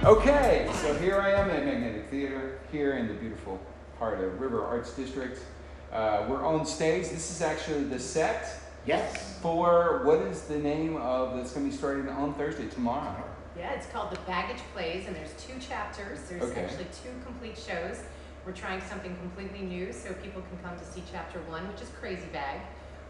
Okay, so here I am at Magnetic Theater, here in the beautiful heart of River Arts District. We're on stage. This is actually the set. Yes. For what is the name of that's going to be starting on Thursday, tomorrow? Yeah, it's called The Baggage Plays, and there's 2 chapters. There's actually 2 complete shows. We're trying something completely new, so people can come to see chapter 1, which is Crazy Bag,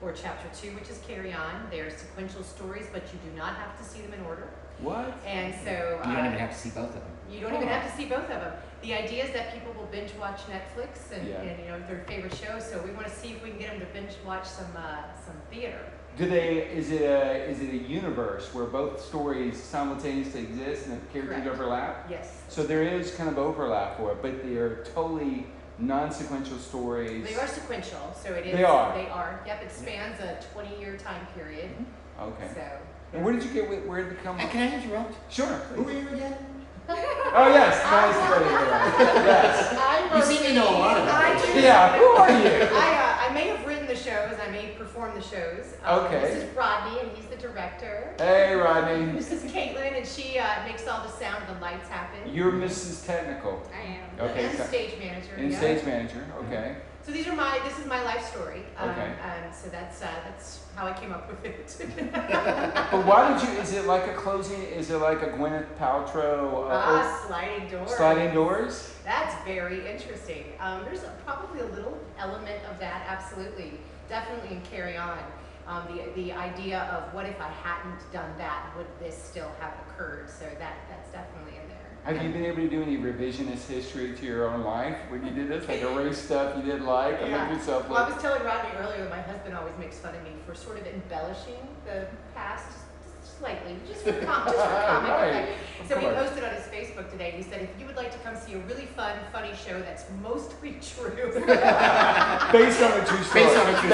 or chapter 2, which is Carry On. They are sequential stories, but you do not have to see them in order. What? And so you don't even have to see both of them. You don't even have to see both of them. The idea is that people will binge watch Netflix and you know, their favorite shows. So we want to see if we can get them to binge watch some theater. Do they? Is it a universe where both stories simultaneously exist and the characters overlap? Yes. So there is kind of overlap for it, but they are totally non-sequential stories. They are sequential, so it is. They are. They are. Yep. It spans a 20-year time period. Okay. So. And where did you get? Where did it come? Can I interrupt? Sure. Who are you again? Oh yes, nice. Yes. You seem to know a lot about it. Yeah. Who are you? I may have written the shows. I may perform the shows. Okay. This is Rodney, and he's the director. Hey, Rodney. This is Caitlin, and she makes all the sound and the lights happen. You're Mrs. Technical. I am. Okay. And stage manager. And stage manager. Okay. So this is my life story. Okay. And so that's how I came up with it. But why did you? Is it like a closing? Is it like a Gwyneth Paltrow? Sliding doors. Sliding doors. That's very interesting. There's probably a little element of that, absolutely, definitely in Carry On. The idea of what if I hadn't done that, would this still have occurred? So that's definitely in there. Have you been able to do any revisionist history to your own life when you did this? Like erase stuff you didn't like and make yourself look... Well, I was telling Rodney earlier, my husband always makes fun of me for sort of embellishing the past slightly, just for comic effect. So he posted on his Facebook today, he said, if you would like to come see a really fun, funny show that's mostly true. Based on a true story. Based on a true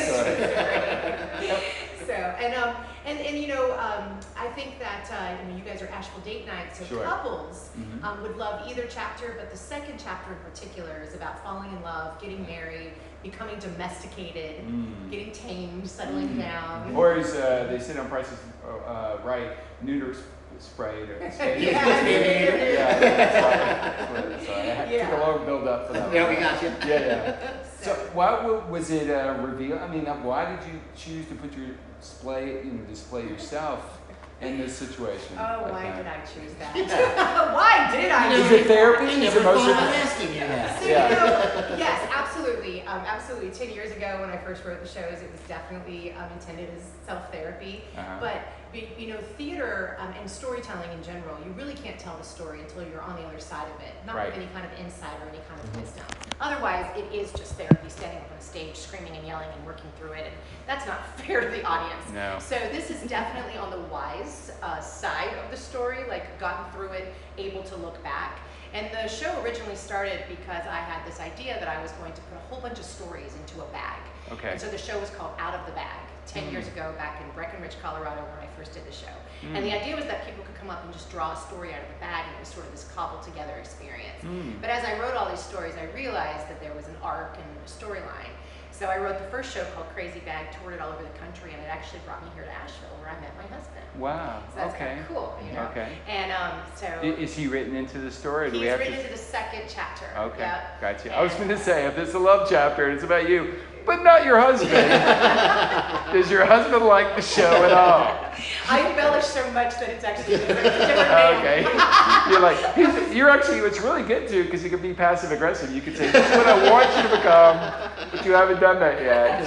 story. So, and you know, I think that you guys are Asheville date night, so couples would love either chapter, but the second chapter in particular is about falling in love, getting married, becoming domesticated, getting tamed, settling down. Or as they said on Price is Right, neuter sprayed or spayed. It took a long build up for that. Yeah, we got you. Yeah. So why was it revealed? I mean, why did you choose to put your display yourself in this situation? Oh, why did I choose that? Why did I? Is it therapy? I Is never it thought mostly? of asking you that. So, yes, absolutely. Absolutely. 10 years ago when I first wrote the shows, it was definitely intended as self-therapy. But theater and storytelling in general, you really can't tell the story until you're on the other side of it. Not with any kind of insight or any kind of wisdom. Otherwise, it is just therapy, standing up on stage, screaming and yelling and working through it. And that's not fair to the audience. No. So this is definitely on the wise side of the story, like gotten through it, able to look back. And the show originally started because I had this idea that I was going to put a whole bunch of stories into a bag. Okay. And so the show was called Out of the Bag, 10 years ago back in Breckenridge, Colorado, when I first did the show. And the idea was that people could come up and just draw a story out of the bag, and it was sort of this cobbled together experience. But as I wrote all these stories, I realized that there was an arc and a storyline. So I wrote the first show called Crazy Bag, toured it all over the country, and it actually brought me here to Asheville, where I met my husband. Wow. So that's kind of cool, you know. Okay. And so is he written into the story? He's written into the second chapter. Okay. Yep. Gotcha. I was going to say, if it's a love chapter, it's about you, but not your husband. Does your husband like the show at all? I embellish so much that it's actually a different man. Okay. You're like, you're actually, it's really good too, because you can be passive aggressive. You could say, this is what I want you to become, but you haven't done that yet.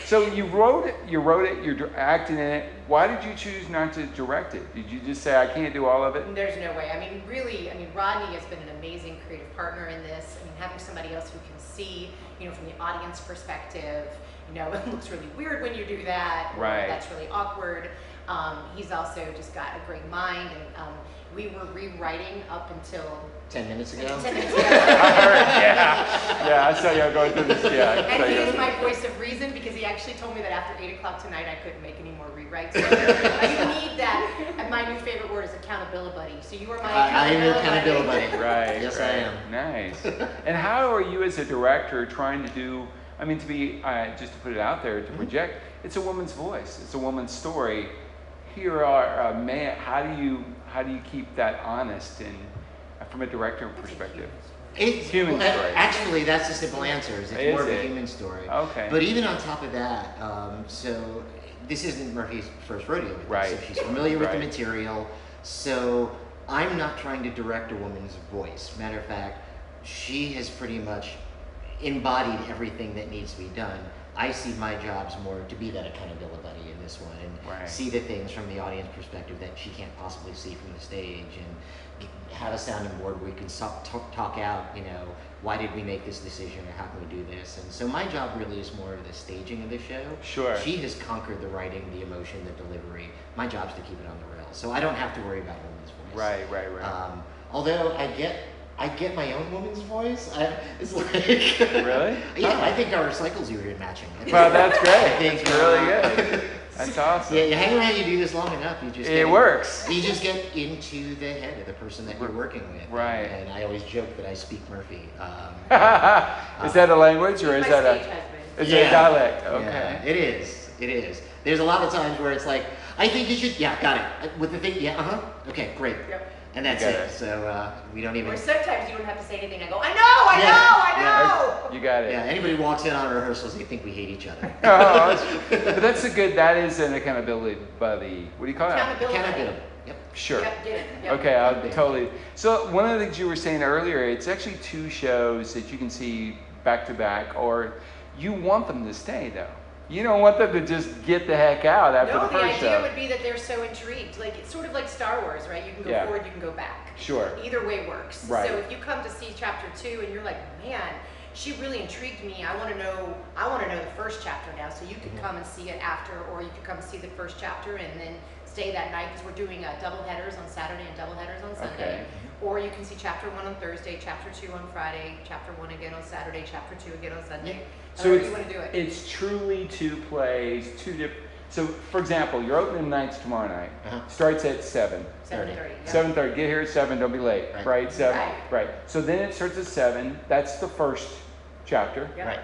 So you wrote it, you're acting in it. Why did you choose not to direct it? Did you just say, I can't do all of it? There's no way. I mean, really, Rodney has been an amazing creative partner in this. I mean, having somebody else who can see, from the audience perspective, it looks really weird when you do that. Right. That's really awkward. He's also just got a great mind, and we were rewriting up until 10 minutes ago? 10 minutes ago. I heard, yeah, I saw you going through this, And he is my voice of reason, because he actually told me that after 8 o'clock tonight I couldn't make any more rewrites. So you need that, and my new favorite word is accountability. So you are my I am your accountability accountability. Right. Yes, right. I am. Nice. And how are you as a director trying to do, to be, just to put it out there, to project, it's a woman's voice, it's a woman's story. you're a man, how do you keep that honest and from a director perspective? It's Human story. Actually, that's the simple answer. It's more of a human story. Okay. But even on top of that, so this isn't Murphy's first rodeo with Right. this, so she's familiar with the Right. material. So I'm not trying to direct a woman's voice. Matter of fact, she has pretty much embodied everything that needs to be done. I see my jobs more to be that accountability buddy in this one and see the things from the audience perspective that she can't possibly see from the stage, and have a sounding board where we can talk out, you know, why did we make this decision or how can we do this? And so my job really is more of the staging of the show. Sure. She has conquered the writing, the emotion, the delivery. My job's to keep it on the rails. So I don't have to worry about women's voice. Right. Although I get my own woman's voice. It's like Really? Yeah, I think our cycles are matching. Well, that's great. I think, It's really good. That's awesome. Yeah, you hang around, you do this long enough, you just works. You just get into the head of the person that you're working with. Right. And I always joke that I speak Murphy. Is that a language or is My that stage a? husband. It's a dialect. Okay. Yeah, it is. It is. There's a lot of times where it's like, I think you should. Yeah, got it. With the thing. Yeah. Okay, great. Yep. And that's You got it. it. So we don't even. Or sometimes you don't have to say anything. I go, I know. You got it. Yeah. Anybody walks in on rehearsals, they think we hate each other. But that's a good. That is an accountability buddy. What do you call it? Accountability. Yep. Sure. Yep, get it. Yep. Okay, I'll totally. So one of the things you were saying earlier, it's actually 2 shows that you can see back to back, or you want them to stay though. You don't want them to just get the heck out after No, the the first idea show. would be that they're so intrigued. Like, it's sort of like Star Wars, right? You can go forward, you can go back. Sure. Either way works. Right. So if you come to see chapter 2 and you're like, man, she really intrigued me. I want to know the first chapter now. So you could come and see it after, or you could come and see the first chapter and then stay that night, because we're doing double headers on Saturday and double headers on Sunday. Okay. Or you can see chapter 1 on Thursday, chapter 2 on Friday, chapter 1 again on Saturday, chapter 2 again on Sunday. So However you want to do it. it's truly 2 plays, 2 different. So, for example, your opening night's tomorrow night. Starts at 7. 7:30. Yeah. 7:30. Get here at 7. Don't be late. Right? 7. Right. So then it starts at 7. That's the first chapter. Yep. Right.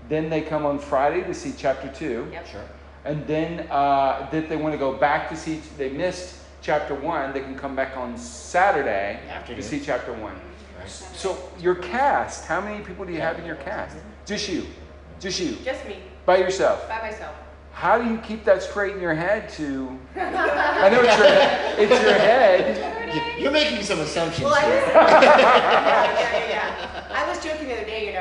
Then they come on Friday to see chapter 2. Yep. Sure. And then that they want to go back to see. They missed chapter 1. They can come back on Saturday to see chapter 1. Right. So your cast. How many people do you have in your cast? Just you. Just you. Just me, By yourself. by myself. How do you keep that straight in your head to... I know it's your head. It's your head. You're making some assumptions Well, here. yeah. I was joking the other day,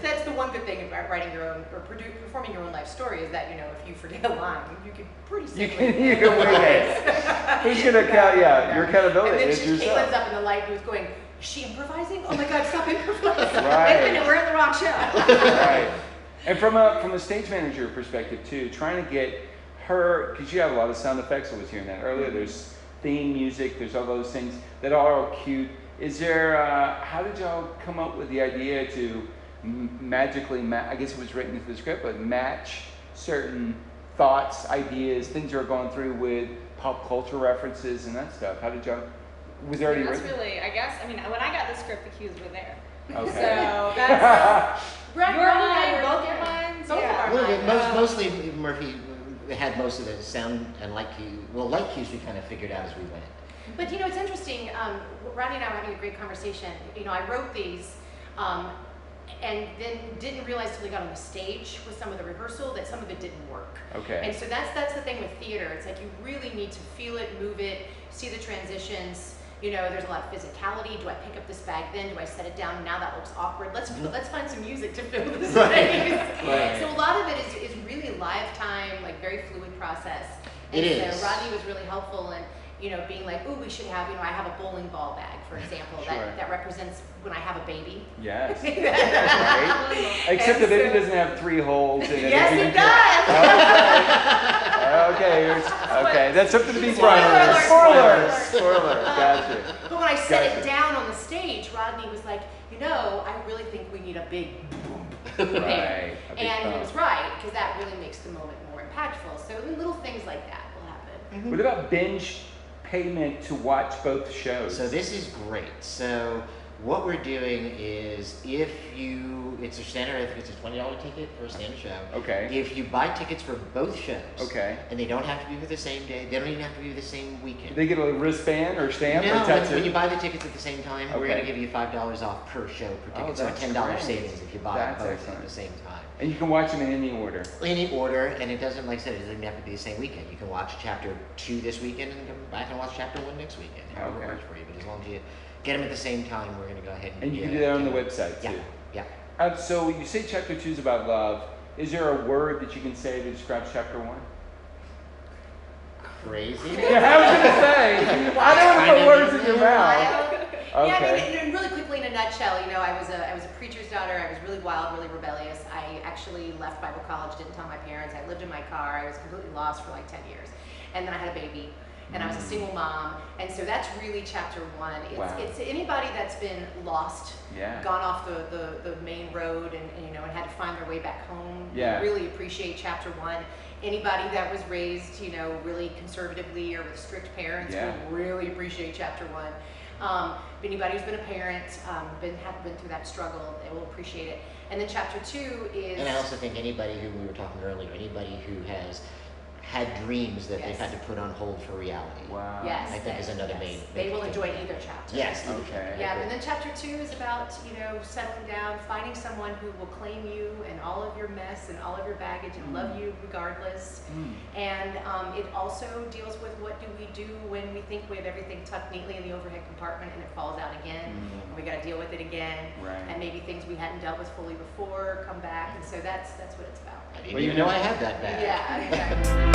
that's the one good thing about writing your own, or performing your own life story, is that, if you forget a line, you can pretty safely. You can wing it. Who's going to count? Yeah, your accountability and is then yourself. Caitlin's up in the light and was going, is she improvising? Oh my God, stop improvising. Right. Wait a minute, we're in the wrong show. Right. And from a stage manager perspective too, trying to get her, because you have a lot of sound effects. I was hearing that earlier. There's theme music. There's all those things that are cute. Is there? How did y'all come up with the idea to magically? I guess it was written into the script, but match certain thoughts, ideas, things you're going through with pop culture references and that stuff. How did y'all? Was it already That's written? really, I guess. I mean, when I got the script, the cues were there. Okay. So that's your Rodney mind, were both there. your minds. Both of Yeah. our A little bit. minds. Mostly Murphy had most of the sound and light cue. Well, light cues we kind of figured out as we went. But it's interesting, Rodney and I were having a great conversation. I wrote these and then didn't realize till we got on the stage with some of the rehearsal that some of it didn't work. Okay. And so that's the thing with theater. It's like you really need to feel it, move it, see the transitions. There's a lot of physicality. Do I pick up this bag then? Do I set it down? Now that looks awkward. Let's find some music to fill this space. Right. So a lot of it is really live time, like very fluid process. And It so is. Rodney was really helpful in, being like, ooh, we should have, I have a bowling ball bag, for example, Sure. that represents when I have a baby. Yes. That's right. Except the And baby so- doesn't have 3 holes in it. Yes, You it can- does. Okay. That's something to be Spoiler proud of. alert. Spoiler. Spoiler. Gotcha. But when I set Gotcha. it down on the stage, Rodney was like, I really think we need a big boom Right. there. A big And he thump. was right, because that really makes the moment more impactful. So little things like that will happen. What about binge payment to watch both shows? So this is great. So What we're doing is it's a standard, I think it's a $20 ticket for a standard show. Okay. If you buy tickets for both shows, Okay. and they don't have to be for the same day, they don't even have to be for the same weekend. They get a wristband or stamp No, or tattoo? when you buy the tickets at the same time, we're Okay. going to give you $5 off per show per ticket. So a that's $10 great. savings if you buy That's both excellent. at the same time. And you can watch them in any order. Any order, and it doesn't, like I said, it doesn't have to be the same weekend. You can watch chapter 2 this weekend and come back and watch chapter 1 next weekend. However it Okay. works for you. But as long as you get them at the same time, we're going to go ahead And you can do that on the it. website too. Yeah. So you say chapter 2 is about love. Is there a word that you can say to describe chapter 1? Crazy. Yeah, I was gonna say. I don't want to put words in your mouth. Yeah, I Okay. mean, really quickly in a nutshell, you know, I was a preacher's daughter. I was really wild, really rebellious. I actually left Bible college, didn't tell my parents. I lived in my car. I was completely lost for like 10 years. And then I had a baby, and I was a single mom. And so that's really chapter 1. Wow. It's anybody that's been lost, Yeah. gone off the main road and, you know, and had to find their way back home. Yeah. Really appreciate chapter 1. Anybody that was raised, you know, really conservatively or with strict parents Yeah. will really appreciate chapter 1. Anybody who's been a parent, been through that struggle, they will appreciate it. And then chapter 2 is. And I also think anybody who we were talking earlier, anybody who has had dreams that they've had to put on hold for reality. Wow. Yes, I think is another main. They will thing. enjoy either chapter. Yes. Okay. Yeah, and then chapter 2 is about, you know, settling down, finding someone who will claim you and all of your mess and all of your baggage and love you regardless. And it also deals with what do we do when we think we have everything tucked neatly in the overhead compartment and it falls out again. And we got to deal with it again. Right. And maybe things we hadn't dealt with fully before come back. And so that's what it's about. I didn't even know I had that bag. Yeah, exactly.